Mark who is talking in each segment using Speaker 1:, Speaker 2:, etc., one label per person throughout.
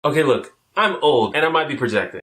Speaker 1: Okay, look, I'm old and I might be projecting.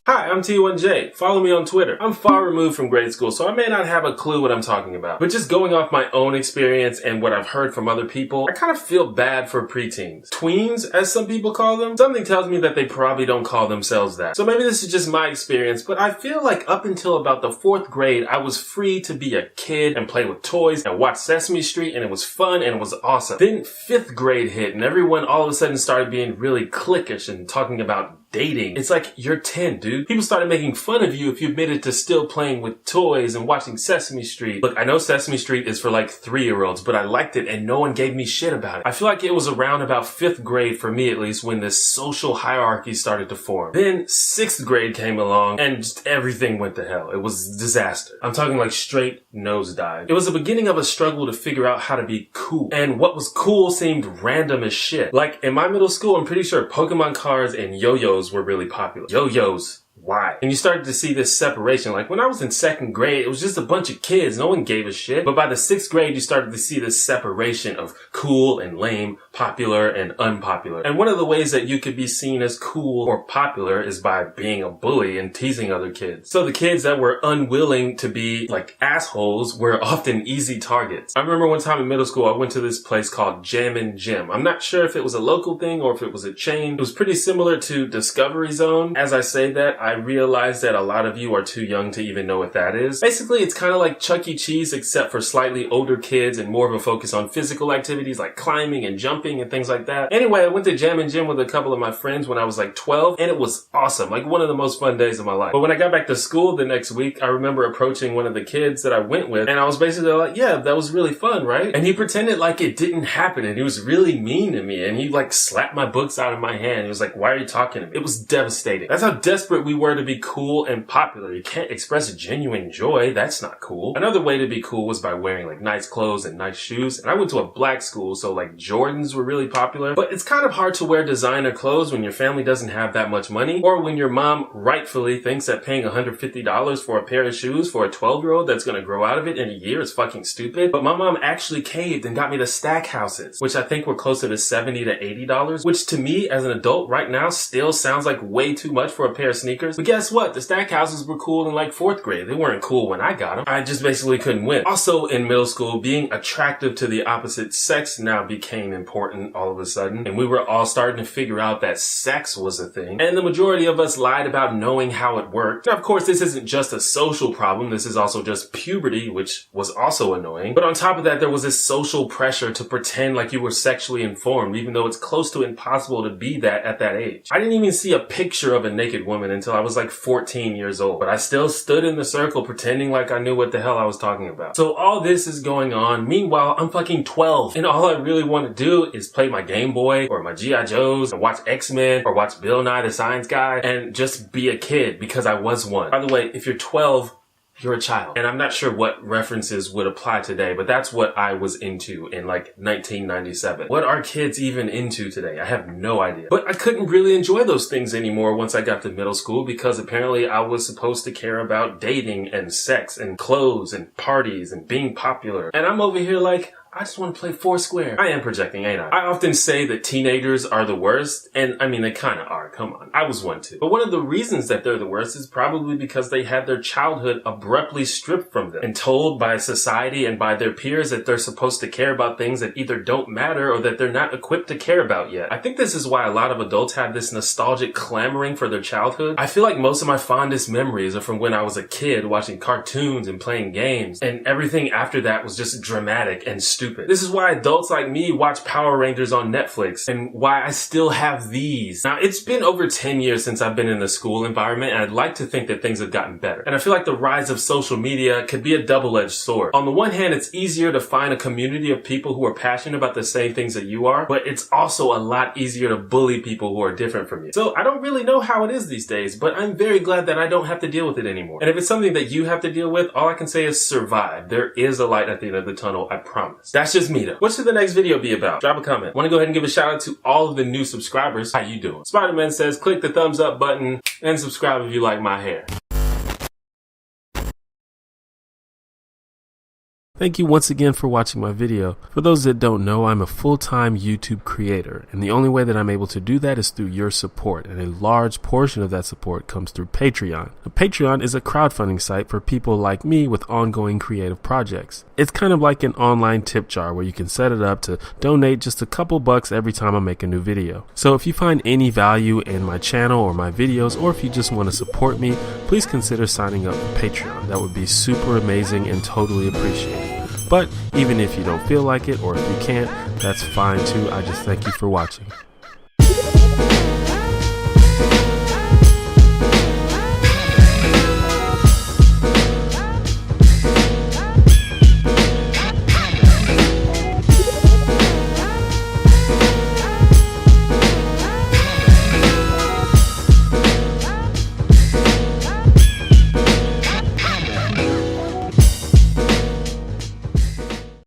Speaker 1: Hi, I'm T1J. Follow me on Twitter. I'm far removed from grade school, so I may not have a clue what I'm talking about. But just going off my own experience and what I've heard from other people, I kind of feel bad for preteens. Tweens, as some people call them. Something tells me that they probably don't call themselves that. So maybe this is just my experience, but I feel like up until about the 4th grade, I was free to be a kid and play with toys and watch Sesame Street, and it was fun and it was awesome. Then 5th grade hit and everyone all of a sudden started being really cliquish and talking about dating. It's like, you're 10, dude. People started making fun of you if you admitted to still playing with toys and watching Sesame Street. Look, I know Sesame Street is for like 3-year-olds, but I liked it and no one gave me shit about it. I feel like it was around about 5th grade for me at least when this social hierarchy started to form. Then 6th grade came along and just everything went to hell. It was disaster. I'm talking like straight nosedive. It was the beginning of a struggle to figure out how to be cool. And what was cool seemed random as shit. Like in my middle school, I'm pretty sure Pokemon cards and yo-yos were really popular. Yo-yos. Why? And you started to see this separation. Like when I was in 2nd grade, it was just a bunch of kids. No one gave a shit. But by the 6th grade, you started to see this separation of cool and lame, popular and unpopular. And one of the ways that you could be seen as cool or popular is by being a bully and teasing other kids. So the kids that were unwilling to be like assholes were often easy targets. I remember one time in middle school, I went to this place called Jammin' Jim. I'm not sure if it was a local thing or if it was a chain. It was pretty similar to Discovery Zone. As I say that, I realize that a lot of you are too young to even know what that is. Basically, it's kind of like Chuck E. Cheese except for slightly older kids and more of a focus on physical activities like climbing and jumping and things like that. Anyway, I went to Jammin' Jim with a couple of my friends when I was like 12 and it was awesome. Like one of the most fun days of my life. But when I got back to school the next week, I remember approaching one of the kids that I went with and I was basically like, yeah, that was really fun, right? And he pretended like it didn't happen and he was really mean to me and he like slapped my books out of my hand. He was like, why are you talking to me? It was devastating. That's how desperate we were to be cool and popular. You can't express genuine joy. That's not cool. Another way to be cool was by wearing like nice clothes and nice shoes. And I went to a black school, so like Jordans were really popular. But it's kind of hard to wear designer clothes when your family doesn't have that much money, or when your mom rightfully thinks that paying $150 for a pair of shoes for a 12-year-old that's going to grow out of it in a year is fucking stupid. But my mom actually caved and got me the Stack Houses, which I think were closer to $70 to $80, which to me as an adult right now still sounds like way too much for a pair of sneakers. But guess what? The Stack Houses were cool in like 4th grade. They weren't cool when I got them. I just basically couldn't win. Also in middle school, being attractive to the opposite sex now became important all of a sudden. And we were all starting to figure out that sex was a thing. And the majority of us lied about knowing how it worked. Now, of course, this isn't just a social problem. This is also just puberty, which was also annoying. But on top of that, there was this social pressure to pretend like you were sexually informed, even though it's close to impossible to be that at that age. I didn't even see a picture of a naked woman until I was like 14 years old, but I still stood in the circle pretending like I knew what the hell I was talking about. So all this is going on. Meanwhile, I'm fucking 12 and all I really want to do is play my Game Boy or my G.I. Joes and watch X-Men or watch Bill Nye the Science Guy and just be a kid because I was one. By the way, if you're 12, you're a child. And I'm not sure what references would apply today, but that's what I was into in like 1997. What are kids even into today? I have no idea. But I couldn't really enjoy those things anymore once I got to middle school because apparently I was supposed to care about dating and sex and clothes and parties and being popular. And I'm over here like, I just want to play Foursquare. I am projecting, ain't I? I often say that teenagers are the worst, and I mean, they kind of are, come on. I was one too. But one of the reasons that they're the worst is probably because they had their childhood abruptly stripped from them and told by society and by their peers that they're supposed to care about things that either don't matter or that they're not equipped to care about yet. I think this is why a lot of adults have this nostalgic clamoring for their childhood. I feel like most of my fondest memories are from when I was a kid watching cartoons and playing games, and everything after that was just dramatic and stupid. This is why adults like me watch Power Rangers on Netflix and why I still have these. Now, it's been over 10 years since I've been in the school environment and I'd like to think that things have gotten better. And I feel like the rise of social media could be a double-edged sword. On the one hand, it's easier to find a community of people who are passionate about the same things that you are, but it's also a lot easier to bully people who are different from you. So I don't really know how it is these days, but I'm very glad that I don't have to deal with it anymore. And if it's something that you have to deal with, all I can say is survive. There is a light at the end of the tunnel, I promise. That's just me though. What should the next video be about? Drop a comment. Want to go ahead and give a shout out to all of the new subscribers. How you doing? Spider-Man says click the thumbs up button and subscribe if you like my hair. Thank you once again for watching my video. For those that don't know, I'm a full-time YouTube creator, and the only way that I'm able to do that is through your support, and a large portion of that support comes through Patreon. Now, Patreon is a crowdfunding site for people like me with ongoing creative projects. It's kind of like an online tip jar where you can set it up to donate just a couple bucks every time I make a new video. So if you find any value in my channel or my videos, or if you just want to support me, please consider signing up for Patreon. That would be super amazing and totally appreciated. But even if you don't feel like it, or if you can't, that's fine too. I just thank you for watching.